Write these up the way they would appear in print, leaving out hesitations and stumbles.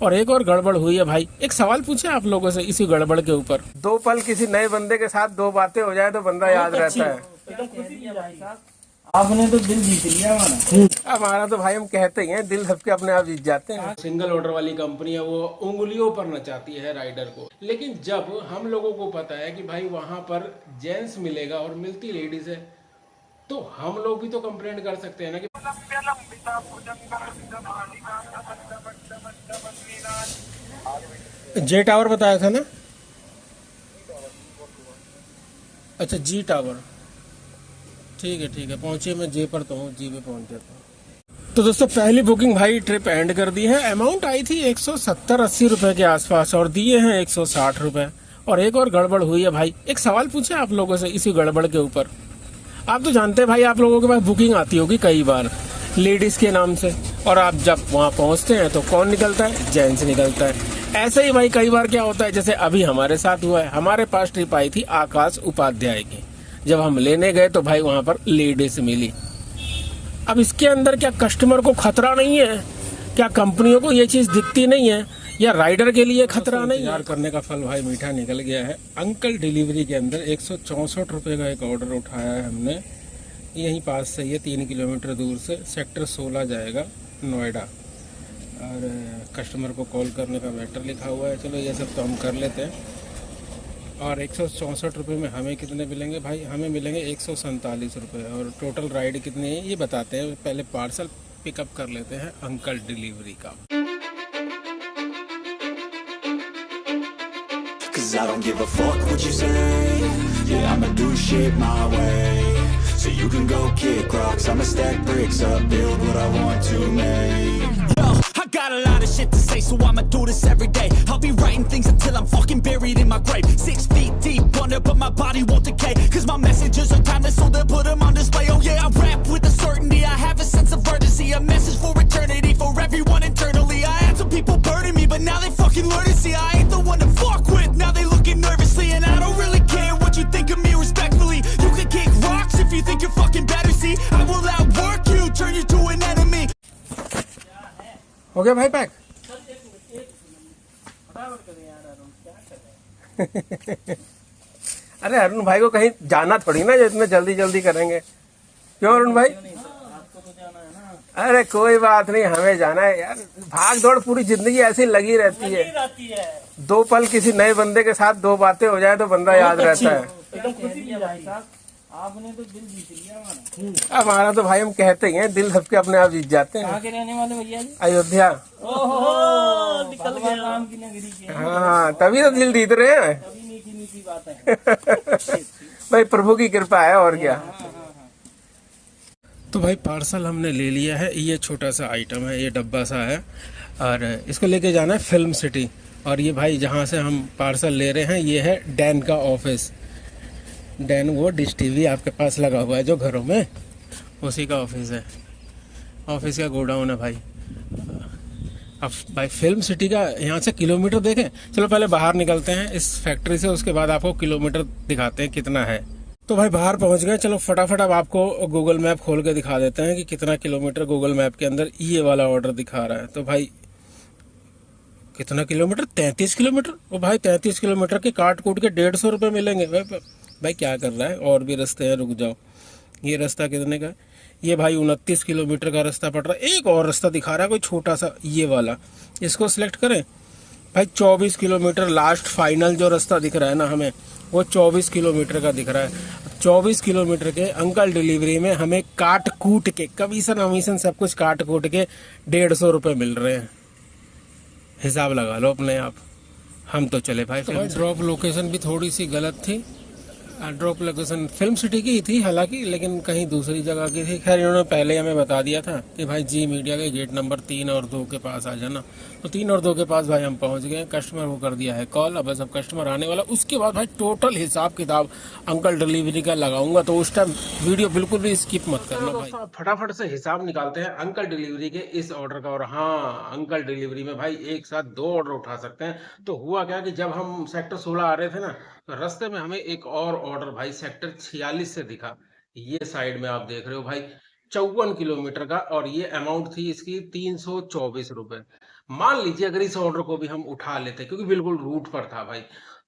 और एक और गड़बड़ हुई है भाई। एक सवाल पूछे आप लोगों से इसी गड़बड़ के ऊपर। दो पल किसी नए बंदे के साथ दो बातें हो जाए तो बंदा याद रहता है। एकदम खुशी भी है भाई साहब, आपने तो दिल जीत लिया हमारा। हमारा तो भाई हम कहते ही हैं, दिल सबके अपने आप जीत जाते हैं। सिंगल ऑर्डर वाली कंपनी है, वो उंगलियों पर नचाती है राइडर को। लेकिन जब हम लोगों को पता है कि भाई वहां पर जेंट्स मिलेगा और मिलती लेडीज है, तो हम लोग भी तो कंप्लेंट कर सकते हैं ना कि जे टावर बताया था ना। अच्छा जी टावर, ठीक है पहुंचे। मैं जे पर तो हूँ, जी पे पहुंच जाता हूँ। तो दोस्तों पहली बुकिंग भाई ट्रिप एंड कर दी है। अमाउंट आई थी 170-80 रुपए के आसपास और दिए हैं 160 रुपए। और एक और गड़बड़ हुई है भाई। एक सवाल पूछे आप लोगों से इसी गड़बड़ के ऊपर। आप तो जानते हैं भाई, आप लोगों के पास बुकिंग आती होगी कई बार लेडीज के नाम से, और आप जब वहां पहुंचते हैं तो कौन निकलता है? जेंट्स निकलता है। ऐसे ही भाई कई बार क्या होता है, जैसे अभी हमारे साथ हुआ है। हमारे पास ट्रिप आई थी आकाश उपाध्याय की, जब हम लेने गए तो भाई वहां पर लेडीज मिली। अब इसके अंदर क्या कस्टमर को खतरा नहीं है? क्या कंपनियों को ये चीज दिखती नहीं है? या राइडर के लिए खतरा नहीं है? करने का फल भाई मीठा निकल गया है। अंकल डिलीवरी के अंदर 164 रुपए का एक ऑर्डर उठाया है हमने। यहीं पास से, ये 3 किलोमीटर दूर से, सेक्टर 16 जाएगा नोएडा। और कस्टमर को कॉल करने का मैटर लिखा हुआ है। चलो ये सब तो हम कर लेते हैं। और 164 रुपये में हमें कितने मिलेंगे भाई? हमें मिलेंगे 147 रुपये। और टोटल राइड कितनी है ये बताते हैं। पहले पार्सल पिकअप कर लेते हैं अंकल डिलीवरी का। Cause I don't give a fuck what you say. Yeah, I'ma do shit my way. So you can go kick rocks, I'ma stack bricks up, build what I want to make. Yo, I got a lot of shit to say, so I'ma do this every day. I'll be writing things until I'm fucking buried in my grave. 6 feet deep under, but my body won't decay. Cause my messages are timeless, so they'll put them on display. Oh yeah, I rap with a certainty, I have a sense of urgency. A message for eternity, for everyone internally. I had some people burning me, but now they fucking learn to see I ain't the one to fuck with. Now they looking nervously, and I don't really care what you think of me respectfully. You can kick rocks if you think you're fucking better, see I will outwork you, turn you to an enemy. हो गया भाई pack? अरे अरुण भाई को कहीं जाना थोड़ी ना, जो इतने जल्दी जल्दी करेंगे। क्यों अरुण भाई? आपको तो जाना है ना। अरे कोई बात नहीं, हमें जाना है यार। भाग दौड़ पूरी जिंदगी ऐसी लगी रहती है। दो पल किसी नए बंदे के साथ दो बातें हो जाए तो बंदा याद रहता है। एकदम खुशी भी है भाई साहब, आपने तो दिल जीत लिया हमारा। हमारा तो भाई हम कहते ही हैं, दिल सबके अपने आप जीत जाते हैं। कहाँ के रहने वाले भैया जी? अयोध्या। ओहो, निकल गया राम की नगरी के। हाँ, तभी तो दिल जीत रहे हैं। तभी मीठी मीठी बात है। भाई प्रभु की कृपा है, और क्या। तो भाई पार्सल हमने ले लिया है। ये छोटा सा आइटम है, ये डब्बा सा है, और इसको लेके जाना है फिल्म सिटी। और ये भाई जहाँ से हम पार्सल ले रहे हैं, ये है डैन का ऑफिस। डैन वो डिश टीवी आपके पास लगा हुआ है जो घरों में, उसी का ऑफिस है। ऑफिस का गोडाउन है भाई। अब भाई फिल्म सिटी का यहाँ से किलोमीटर देखें। चलो पहले बाहर निकलते हैं इस फैक्ट्री से, उसके बाद आपको किलोमीटर दिखाते हैं कितना है। तो भाई बाहर पहुंच गए। चलो फटाफट अब आपको गूगल मैप खोल के दिखा देते हैं कि कितना किलोमीटर गूगल मैप के अंदर ये वाला ऑर्डर दिखा रहा है। तो भाई कितना किलोमीटर? 33 किलोमीटर। वो भाई 33 किलोमीटर के काट कूट के 150 रुपये मिलेंगे। भाई क्या कर रहा है? और भी रास्ते हैं, रुक जाओ। ये रास्ता कितने का है? ये भाई 29 किलोमीटर का रास्ता पड़ रहा है। एक और रास्ता दिखा रहा है कोई छोटा सा, ये वाला। इसको सिलेक्ट करें भाई। 24 किलोमीटर लास्ट फाइनल जो रास्ता दिख रहा है ना हमें, वो 24 किलोमीटर का दिख रहा है। 24 किलोमीटर के अंकल डिलीवरी में हमें काट कूट के, कमीशन वमीशन सब कुछ काट कूट के 150 रुपये मिल रहे हैं। हिसाब लगा लो अपने आप। हम तो चले भाई। तो भाई ड्रॉप लोकेशन भी थोड़ी सी गलत थी। ड्रॉप लोकेशन फिल्म सिटी की ही थी हालांकि, लेकिन कहीं दूसरी जगह की थी। खैर इन्होंने पहले हमें बता दिया था कि भाई जी मीडिया के गेट नंबर 3 और 2 के पास आ जाना। तो 3 और 2 के पास भाई हम पहुंच गए। कस्टमर को कर दिया है कॉल। अब बस अब कस्टमर आने वाला, उसके बाद भाई टोटल हिसाब किताब अंकल डिलीवरी का लगाऊंगा। तो उस टाइम वीडियो बिल्कुल भी स्किप मत करना भाई। फटाफट से हिसाब निकालते हैं अंकल डिलीवरी के इस ऑर्डर का। और हाँ, अंकल डिलीवरी में भाई एक साथ 2 ऑर्डर उठा सकते हैं। तो हुआ क्या कि जब हम सेक्टर 16 आ रहे थे ना, तो रास्ते में हमें एक और ऑर्डर भाई सेक्टर 46 से दिखा। ये साइड में आप देख रहे हो भाई, 54 किलोमीटर का। और ये अमाउंट थी इसकी 324 रुपए। मान लीजिए अगर इस ऑर्डर को भी हम उठा लेते क्योंकि बिल्कुल रूट पर था भाई,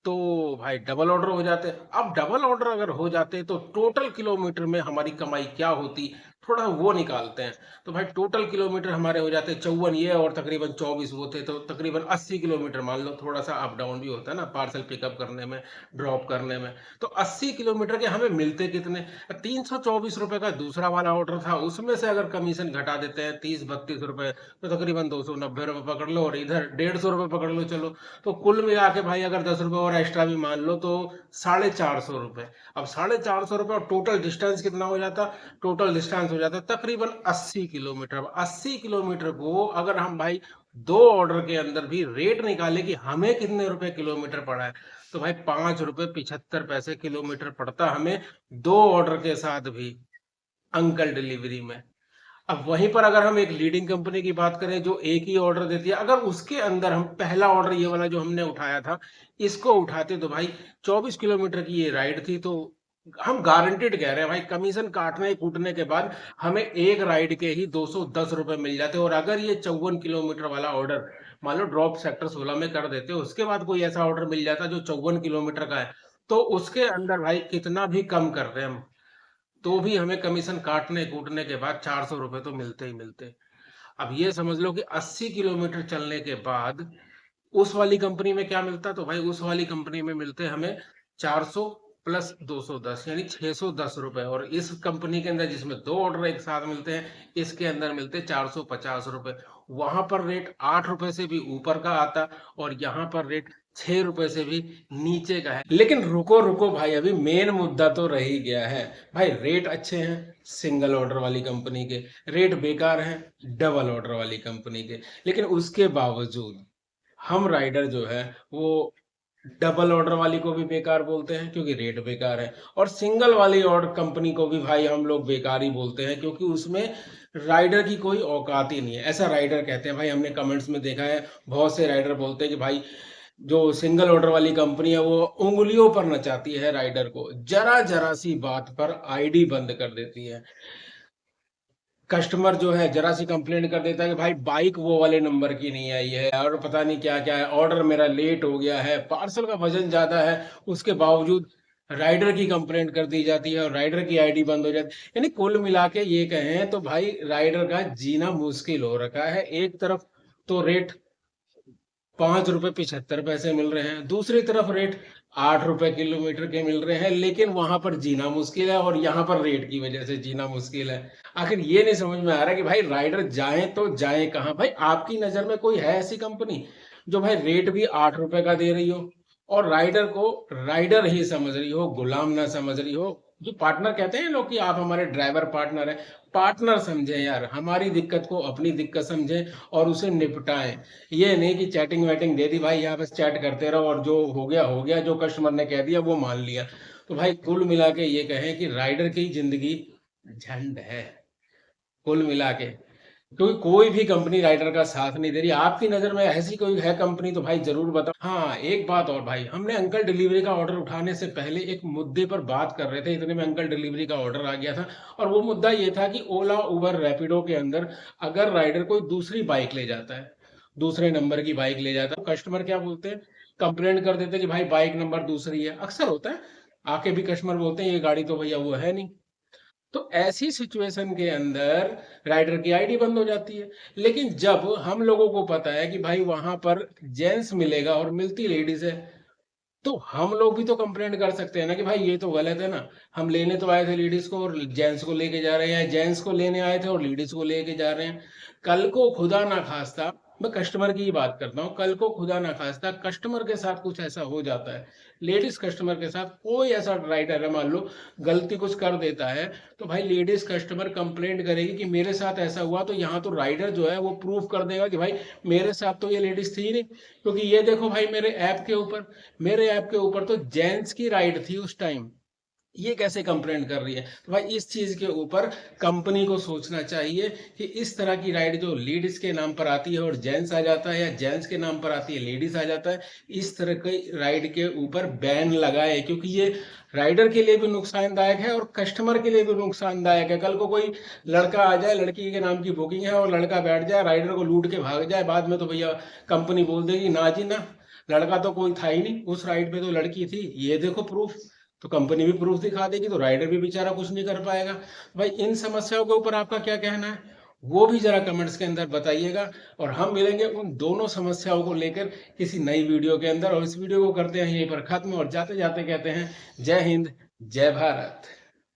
तो भाई डबल ऑर्डर हो जाते। अब डबल ऑर्डर अगर हो जाते तो टोटल किलोमीटर में हमारी कमाई क्या होती, थोड़ा वो निकालते हैं। तो भाई टोटल किलोमीटर हमारे हो जाते 54 ये और तकरीबन 24 वो थे, तो तकरीबन 80 किलोमीटर मान लो, थोड़ा सा अप डाउन भी होता है ना पार्सल पिकअप करने में, ड्रॉप करने में। तो 80 किलोमीटर के हमें मिलते कितने, 324 रुपए का दूसरा वाला ऑर्डर था, उसमें से अगर कमीशन घटा देते हैं 30-32 रुपए, तो तकरीबन 290 रुपए पकड़ लो, और इधर 150 रुपए पकड़ लो चलो। तो कुल मिला के भाई अगर 10 रुपए और एक्स्ट्रा भी मान लो तो 450 रुपए। अब 450 रुपए और टोटल डिस्टेंस कितना हो जाता, टोटल डिस्टेंस हो जाता तकरीबन 80 किलोमीटर। अब 80 किलोमीटर को अगर हम भाई दो ऑर्डर के अंदर भी रेट निकाले कि हमें कितने रुपए किलोमीटर पड़ा है, तो भाई 5 रुपए 75 पैसे किलोमीटर पड़ता हमें दो ऑर्डर के साथ भी अंकल डिलीवरी में। अब वहीं पर अगर हम एक लीडिंग कंपनी की बात करें जो एक ही ऑर्डर देती है, अगर उसके अंदर हम पहला ऑर्डर ये वाला जो हमने उठाया था इसको उठाते तो भाई 24 किलोमीटर की ये राइड थी, तो हम गारंटेड कह रहे हैं भाई कमीशन काटने कूटने के बाद हमें एक राइड के ही 210 रुपए मिल जाते। और अगर ये 54 किलोमीटर वाला ऑर्डर मान लो ड्रॉप सेक्टर 16 में कर देते, उसके बाद कोई ऐसा ऑर्डर मिल जाता जो 54 किलोमीटर का है, तो उसके अंदर भाई कितना भी कम कर रहे हैं हम, तो भी हमें कमीशन काटने कूटने के बाद 400 रुपए तो मिलते ही मिलते। अब ये समझ लो कि 80 किलोमीटर चलने के बाद उस वाली कंपनी में क्या मिलता, तो भाई उस वाली कंपनी में मिलते हमें 400 प्लस 210 यानी 610 रुपए, और इस कंपनी के अंदर जिसमें दो ऑर्डर एक साथ मिलते हैं इसके अंदर मिलते 450 रुपए। वहां पर रेट 8 रुपए से भी ऊपर का आता और यहाँ पर रेट 6 रुपए से भी नीचे का है। लेकिन रुको रुको भाई, अभी मेन मुद्दा तो रह ही गया है। भाई रेट अच्छे हैं सिंगल ऑर्डर वाली कंपनी के, रेट बेकार हैं डबल ऑर्डर वाली कंपनी के, लेकिन उसके बावजूद हम राइडर जो है वो डबल ऑर्डर वाली को भी बेकार बोलते हैं क्योंकि रेट बेकार है, और सिंगल वाली ऑर्डर कंपनी को भी भाई हम लोग बेकार ही बोलते हैं क्योंकि उसमें राइडर की कोई औकात ही नहीं है। ऐसा राइडर कहते हैं भाई, हमने कमेंट्स में देखा है बहुत से राइडर बोलते हैं कि भाई जो सिंगल ऑर्डर वाली कंपनी है वो उंगलियों पर नचाती है राइडर को, जरा जरा सी बात पर आईडी बंद कर देती है। कस्टमर जो है जरा सी कंप्लेंट कर देता है कि भाई बाइक वो वाले नंबर की नहीं आई है और पता नहीं क्या क्या है, ऑर्डर मेरा लेट हो गया है, पार्सल का वजन ज्यादा है, उसके बावजूद राइडर की कंप्लेंट कर दी जाती है और राइडर की आईडी बंद हो जाती है। यानी कुल मिला के ये कहें तो भाई राइडर का जीना मुश्किल हो रखा है। एक तरफ तो रेट 5 रुपए 75 पैसे मिल रहे हैं, दूसरी तरफ रेट 8 रुपए किलोमीटर के मिल रहे हैं, लेकिन वहां पर जीना मुश्किल है और यहाँ पर रेट की वजह से जीना मुश्किल है। आखिर ये नहीं समझ में आ रहा कि भाई राइडर जाए तो जाए कहाँ। भाई आपकी नजर में कोई है ऐसी कंपनी जो भाई रेट भी 8 रुपए का दे रही हो और राइडर को राइडर ही समझ रही हो, गुलाम ना समझ रही हो। जो पार्टनर कहते हैं लोग कि आप हमारे ड्राइवर पार्टनर हैं, पार्टनर समझे यार, हमारी दिक्कत को अपनी दिक्कत समझे और उसे निपटाएं। ये नहीं कि चैटिंग वैटिंग दे दी भाई यहाँ बस चैट करते रहो और जो हो गया, जो कस्टमर ने कह दिया वो मान लिया। तो भाई कुल मिला के ये कहें कि राइडर की जिंदगी झंड है कुल मिला के, क्योंकि कोई भी कंपनी राइडर का साथ नहीं दे रही। आपकी नजर में ऐसी कोई है कंपनी तो भाई जरूर बताओ। हाँ एक बात और भाई, हमने अंकल डिलीवरी का ऑर्डर उठाने से पहले एक मुद्दे पर बात कर रहे थे, इतने में अंकल डिलीवरी का ऑर्डर आ गया था। और वो मुद्दा ये था कि ओला उबर रैपिडो के अंदर अगर राइडर कोई दूसरी बाइक ले जाता है, दूसरे नंबर की बाइक ले जाता है, तो कस्टमर क्या बोलते हैं, कंप्लेंट कर देते हैं कि भाई बाइक नंबर दूसरी है। अक्सर होता है, आके भी कस्टमर बोलते हैं ये गाड़ी तो भैया वो है नहीं। तो ऐसी सिचुएशन के अंदर राइडर की आईडी बंद हो जाती है। लेकिन जब हम लोगों को पता है कि भाई वहां पर जेंट्स मिलेगा और मिलती लेडीज है, तो हम लोग भी तो कंप्लेंट कर सकते हैं ना कि भाई ये तो गलत है ना। हम लेने तो आए थे लेडीज को और जेंट्स को लेके जा रहे हैं, जेंट्स को लेने आए थे और लेडीज को लेके जा रहे हैं। कल को खुदा ना खास्ता, मैं कस्टमर की ही बात करता हूँ, कल को खुदा ना खास्ता कस्टमर के साथ कुछ ऐसा हो जाता है, लेडीज कस्टमर के साथ कोई ऐसा राइडर है मान लो गलती कुछ कर देता है, तो भाई लेडीज कस्टमर कंप्लेंट करेगी कि मेरे साथ ऐसा हुआ, तो यहाँ तो राइडर जो है वो प्रूफ कर देगा कि भाई मेरे साथ तो ये लेडीज थी नहीं, क्योंकि ये देखो भाई मेरे ऐप के ऊपर तो जेंट्स की राइड थी उस टाइम, ये कैसे कंप्लेंट कर रही है। तो भाई इस चीज़ के ऊपर कंपनी को सोचना चाहिए कि इस तरह की राइड जो लेडीज़ के नाम पर आती है और जेंट्स आ जाता है, या जेंट्स के नाम पर आती है लेडीज़ आ जाता है, इस तरह की राइड के ऊपर बैन लगाए, क्योंकि ये राइडर के लिए भी नुकसानदायक है और कस्टमर के लिए भी नुकसानदायक है। कल को कोई लड़का आ जाए, लड़की के नाम की बुकिंग है और लड़का बैठ जाए, राइडर को लूट के भाग जाए, बाद में तो भैया कंपनी बोल देगी ना जी ना, लड़का तो कोई था ही नहीं, उस राइड पे तो लड़की थी, ये देखो प्रूफ। तो कंपनी भी प्रूफ दिखा देगी, तो राइडर भी बेचारा कुछ नहीं कर पाएगा। भाई इन समस्याओं के ऊपर आपका क्या कहना है, वो भी जरा कमेंट्स के अंदर बताइएगा, और हम मिलेंगे उन दोनों समस्याओं को लेकर किसी नई वीडियो के अंदर। और इस वीडियो को करते हैं यहीं पर खत्म, और जाते जाते कहते हैं जय हिंद, जय भारत।